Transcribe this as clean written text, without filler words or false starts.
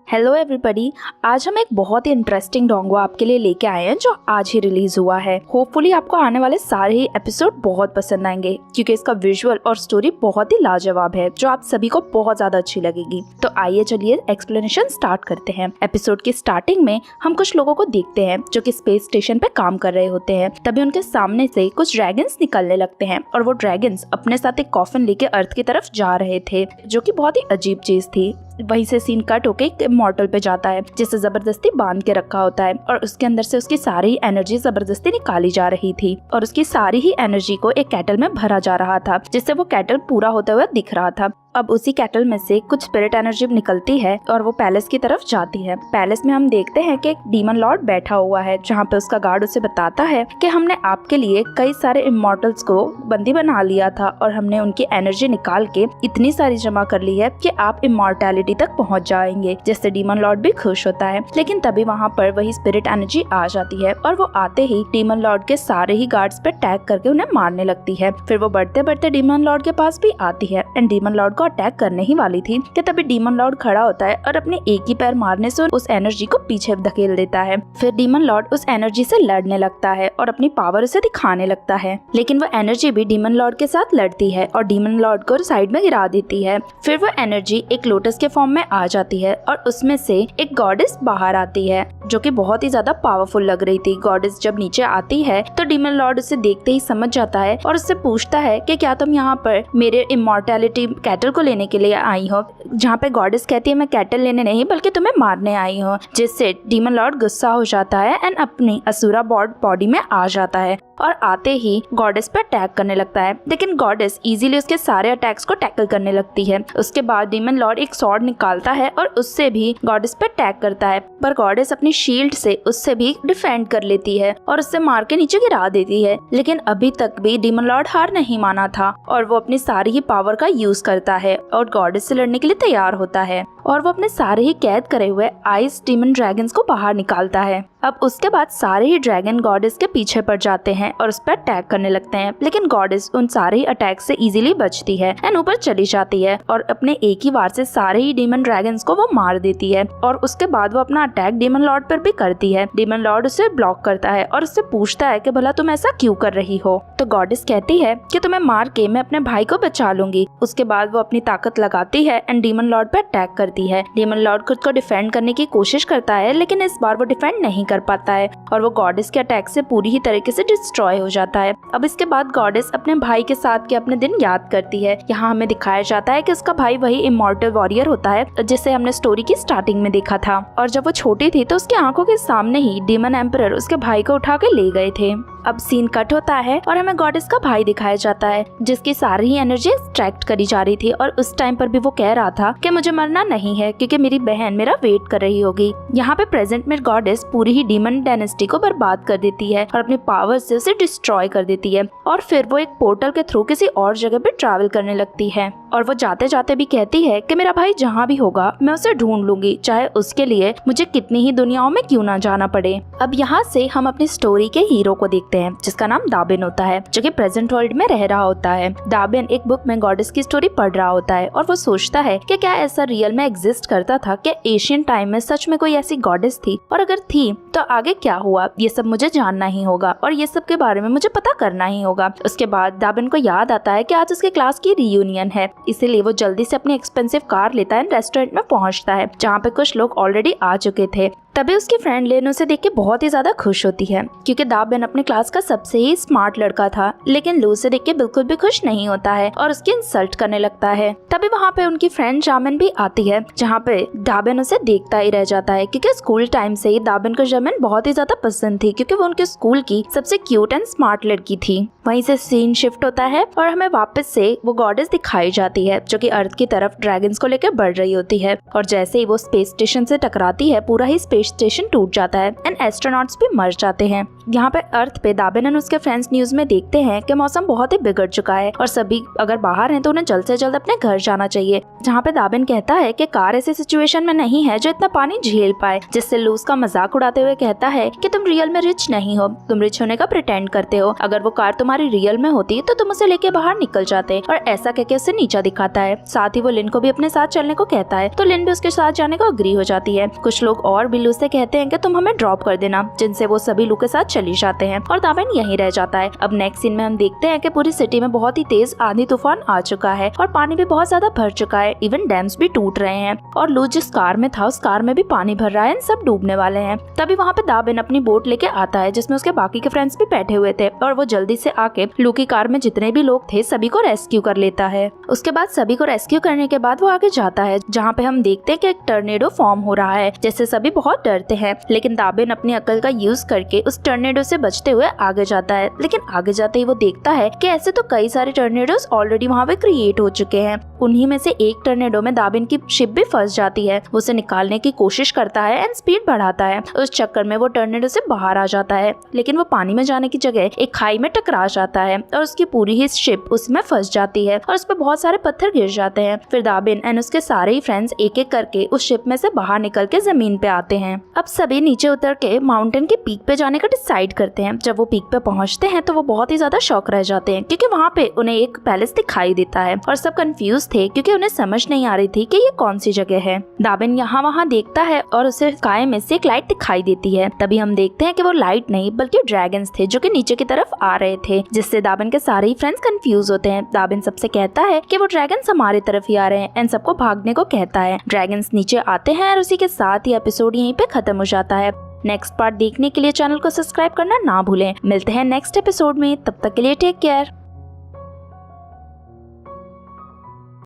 Hello everybody, आज हम एक बहुत ही इंटरेस्टिंग डोंगवा आपके लिए लेके आए हैं जो आज ही रिलीज हुआ है। होपफुली आपको आने वाले सारे ही एपिसोड बहुत पसंद आएंगे क्योंकि इसका विजुअल और स्टोरी बहुत ही लाजवाब है जो आप सभी को बहुत ज्यादा अच्छी लगेगी। तो आइए चलिए एक्सप्लेनेशन स्टार्ट करते हैं। एपिसोड की स्टार्टिंग में हम कुछ लोगों को देखते हैं जो कि स्पेस स्टेशन पे काम कर रहे होते हैं। तभी उनके सामने से कुछ ड्रैगन्स निकलने लगते हैं और वो ड्रैगन्स अपने साथ एक कॉफिन लेके अर्थ की तरफ जा रहे थे जो कि बहुत ही अजीब चीज थी। वहीं से सीन कट होके एक इमॉर्टल पे जाता है जिसे जबरदस्ती बांध के रखा होता है और उसके अंदर से उसकी सारी एनर्जी जबरदस्ती निकाली जा रही थी और उसकी सारी ही एनर्जी को एक कैटल में भरा जा रहा था जिससे वो कैटल पूरा होते हुए दिख रहा था। अब उसी कैटल में से कुछ स्पिरिट एनर्जी निकलती है और वो पैलेस की तरफ जाती है। पैलेस में हम देखते हैं कि एक डीमन लॉर्ड बैठा हुआ है जहाँ पे उसका गार्ड उसे बताता है कि हमने आपके लिए कई सारे इमॉर्टल्स को बंदी बना लिया था और हमने उनकी एनर्जी निकाल के इतनी सारी जमा कर ली है कि आप इमॉर्टैलिटी तक पहुँच जाएंगे, जिससे डीमन लॉर्ड भी खुश होता है। लेकिन तभी वहाँ पर वही स्पिरिट एनर्जी आ जाती है और वो आते ही डीमन लॉर्ड के सारे ही गार्ड्स पे अटैक करके उन्हें मारने लगती है। फिर वो बढ़ते बढ़ते डीमन लॉर्ड के पास भी आती है एंड डीमन लॉर्ड को अटैक करने ही वाली थी कि तभी डीमन लॉर्ड खड़ा होता है और अपने एक ही पैर मारने से उस एनर्जी को पीछे धकेल देता है। फिर डीमन लॉर्ड उस एनर्जी से लड़ने लगता है और अपनी पावर उसे दिखाने लगता है, लेकिन वो एनर्जी भी डीमन लॉर्ड के साथ लड़ती है और डीमन लॉर्ड को साइड में गिरा देती है। फिर वो एनर्जी एक लोटस के फॉर्म में आ जाती है और उसमें से एक गॉडेस बाहर आती है जो कि बहुत ही ज्यादा पावरफुल लग रही थी। गॉडेस जब नीचे आती है तो डीमन लॉर्ड उसे देखते ही समझ जाता है और उससे पूछता है कि क्या तुम यहाँ पर मेरे इमॉर्टैलिटी कैटल को लेने के लिए आई हो, जहाँ पे गॉडेस कहती है मैं कैटल लेने नहीं बल्कि तुम्हें मारने आई हूँ, जिससे डीमन लॉर्ड गुस्सा हो जाता है एंड अपनी असुरा बॉडी में आ जाता है और आते ही गॉडेस पे अटैक करने लगता है। लेकिन गॉडेस इजीली उसके सारे अटैक्स को टैकल करने लगती है। उसके बाद डीमन लॉर्ड एक स्वॉर्ड निकालता है और उससे भी गॉडेस पे अटैक करता है, पर गॉडेस अपनी शील्ड से उससे भी डिफेंड कर लेती है और उससे मार के नीचे गिरा देती है। लेकिन अभी तक भी डीमन लॉर्ड हार नहीं माना था और वो अपनी सारी ही पावर का यूज करता है और गॉडेस से लड़ने के लिए तैयार होता है और वो अपने सारे ही कैद करे हुए आइस डीमन ड्रैगन्स को बाहर निकालता है। अब उसके बाद सारे ही ड्रैगन गॉडेस के पीछे पड़ जाते हैं और उस पर अटैक करने लगते हैं, लेकिन गॉडेस उन सारे ही अटैक से इजीली बचती है एंड ऊपर चली जाती है और अपने एक ही वार से सारे ही डीमन ड्रैगन्स को वो मार देती है। और उसके बाद वो अपना अटैक डीमन लॉर्ड पर भी करती है। डीमन लॉर्ड उसे ब्लॉक करता है और उससे पूछता है कि भला तुम ऐसा क्यों कर रही हो। तो गॉडेस कहती है कि तुम्हें मार के मैं अपने भाई को बचा लूंगी। उसके बाद वो अपनी ताकत लगाती है एंड डीमन लॉर्ड पे अटैक करती है। डीमन लॉर्ड खुद को डिफेंड करने की कोशिश करता है, लेकिन इस बार वो डिफेंड नहीं कर पाता है और वो गॉडेस के अटैक से पूरी ही तरीके से डिस्ट्रॉय हो जाता है। अब इसके बाद गॉडेस अपने भाई के साथ के अपने दिन याद करती है। यहाँ हमें दिखाया जाता है कि उसका भाई वही इमॉर्टल वॉरियर होता है जिसे हमने स्टोरी की स्टार्टिंग में देखा था और जब वो छोटी थी तो उसकी आंखों के सामने ही डीमन एम्परर उसके भाई को उठा के ले गए थे। अब सीन कट होता है और हमें गॉडेस का भाई दिखाया जाता है जिसकी सारी ही एनर्जी एक्सट्रैक्ट करी जा रही थी और उस टाइम पर भी वो कह रहा था कि मुझे मरना नहीं है क्योंकि मेरी बहन मेरा वेट कर रही होगी। यहाँ पे प्रेजेंट में गॉडेस पूरी ही डीमन डायनेस्टी को बर्बाद कर देती है और अपने पावर से उसे डिस्ट्रॉय कर देती है और फिर वो एक पोर्टल के थ्रू किसी और जगह पे ट्रैवल करने लगती है और वो जाते जाते भी कहती है कि मेरा भाई जहाँ भी होगा मैं उसे ढूंढ लूंगी, चाहे उसके लिए मुझे कितनी ही दुनियाओं में क्यों ना जाना पड़े। अब यहाँ से हम अपनी स्टोरी के हीरो को देखते हैं जिसका नाम दाबिन होता है जो कि प्रेजेंट वर्ल्ड में रह रहा होता है। दाबिन एक बुक में गॉडेस की स्टोरी पढ़ रहा होता है और वो सोचता है कि क्या ऐसा रियल में एग्जिस्ट करता था, क्या एशियन टाइम में सच में कोई ऐसी गॉडेस थी और अगर थी तो आगे क्या हुआ, ये सब मुझे जानना ही होगा और ये सब के बारे में मुझे पता करना ही होगा। उसके बाद दाबिन को याद आता है कि आज उसके क्लास की रियूनियन है, इसीलिए वो जल्दी से अपनी एक्सपेंसिव कार लेता है, रेस्टोरेंट में पहुंचता है जहाँ पे कुछ लोग ऑलरेडी आ चुके थे। तभी उसकी फ्रेंड लेन उसे देख के बहुत ही ज्यादा खुश होती है क्योंकि दाबिन अपने क्लास का सबसे ही स्मार्ट लड़का था, लेकिन लू उसे देख के बिल्कुल भी खुश नहीं होता है और उसकी इंसल्ट करने लगता है। तभी वहाँ पे उनकी फ्रेंड जामिन भी आती है जहाँ पे दाबिन उसे देखता ही रह जाता है क्योंकि स्कूल टाइम से ही दाबिन को जामिन बहुत ही ज्यादा पसंद थी क्योंकि वो उनके स्कूल की सबसे क्यूट एंड स्मार्ट लड़की थी। वहीं से सीन शिफ्ट होता है और हमें वापस से वो गॉडेस दिखाई जाती है जो कि अर्थ की तरफ ड्रैगन्स को लेकर बढ़ रही होती है और जैसे ही वो स्पेस स्टेशन से टकराती है पूरा ही स्पेस स्पेस स्टेशन टूट जाता है एंड एस्ट्रोनॉट्स भी मर जाते हैं। यहाँ पे अर्थ पे दाबिन और उसके फ्रेंड्स न्यूज में देखते हैं कि मौसम बहुत ही बिगड़ चुका है और सभी अगर बाहर हैं तो उन्हें जल्द से जल्द अपने घर जाना चाहिए। जहाँ पे दाबिन कहता है कि कार ऐसी सिचुएशन में नहीं है जो इतना पानी झेल पाए, जिससे लूज का मजाक उड़ाते हुए कहता है कि तुम रियल में रिच नहीं हो, तुम रिच होने का प्रिटेंड करते हो। अगर वो कार तुम्हारी रियल में होती तो तुम उसे लेके बाहर निकल जाते, और ऐसा कहकर उसे नीचा दिखाता है। साथ ही वो लिन को भी अपने साथ चलने को कहता है, तो लिन भी उसके साथ जाने को अग्री हो जाती है। कुछ लोग और भी लू से कहते हैं कि तुम हमें ड्रॉप कर देना, जिनसे वो सभी लू के साथ चली जाते हैं और दाबिन यहीं रह जाता है। अब नेक्स्ट सीन में हम देखते हैं कि पूरी सिटी में बहुत ही तेज आंधी तूफान आ चुका है और पानी भी बहुत ज्यादा भर चुका है, इवन डैम्स भी टूट रहे हैं और लू जिस कार में था उस कार में भी पानी भर रहा है, सब डूबने वाले हैं। तभी वहाँ पे दाबिन अपनी बोट लेके आता है जिसमें उसके बाकी के फ्रेंड्स भी बैठे हुए थे, और वो जल्दी से आके लू की कार में जितने भी लोग थे सभी को रेस्क्यू कर लेता है। उसके बाद सभी को रेस्क्यू करने के बाद वो आगे जाता है जहाँ पे हम देखते हैं कि एक टर्नेडो फॉर्म हो रहा है, जिससे सभी बहुत डरते हैं। लेकिन दाबिन अपनी अकल का यूज करके उस टर्नेडो से बचते हुए आगे जाता है। लेकिन आगे जाते ही वो देखता है कि ऐसे तो कई सारे टर्नेडोस ऑलरेडी वहाँ पे क्रिएट हो चुके हैं। उन्हीं में से एक टर्नेडो में दाबिन की शिप भी फंस जाती है। वो उसे निकालने की कोशिश करता है एंड स्पीड बढ़ाता है। उस चक्कर में वो टर्नेडो से बाहर आ जाता है, लेकिन वो पानी में जाने की जगह एक खाई में टकरा जाता है और उसकी पूरी ही शिप उसमें फंस जाती है और उस पर बहुत सारे पत्थर गिर जाते हैं। फिर दाबिन एंड उसके सारे ही फ्रेंड्स एक एक करके उस शिप में से बाहर निकल के जमीन पे आते हैं। अब सभी नीचे उतर के माउंटेन के पीक पे जाने का डिसाइड करते हैं। जब वो पीक पे पहुंचते हैं तो वो बहुत ही ज्यादा शॉक रह जाते हैं, क्योंकि वहाँ पे उन्हें एक पैलेस दिखाई देता है और सब कंफ्यूज थे क्योंकि उन्हें समझ नहीं आ रही थी कि ये कौन सी जगह है। दाबिन यहाँ वहाँ देखता है और उसे स्काई में से एक लाइट दिखाई देती है। तभी हम देखते हैं कि वो लाइट नहीं बल्कि ड्रैगन्स थे जो कि नीचे की तरफ आ रहे थे, जिससे दाबिन के सारे ही फ्रेंड्स कंफ्यूज होते हैं। दाबिन सबसे कहता है कि वो ड्रैगन्स हमारी तरफ ही आ रहे हैं एंड सबको भागने को कहता है। ड्रैगन्स नीचे आते हैं और उसी के साथ ही एपिसोड यहीं पे खत्म हो जाता है। नेक्स्ट पार्ट देखने के लिए चैनल को सब्सक्राइब करना ना भूलें। मिलते हैं नेक्स्ट एपिसोड में, तब तक के लिए टेक केयर।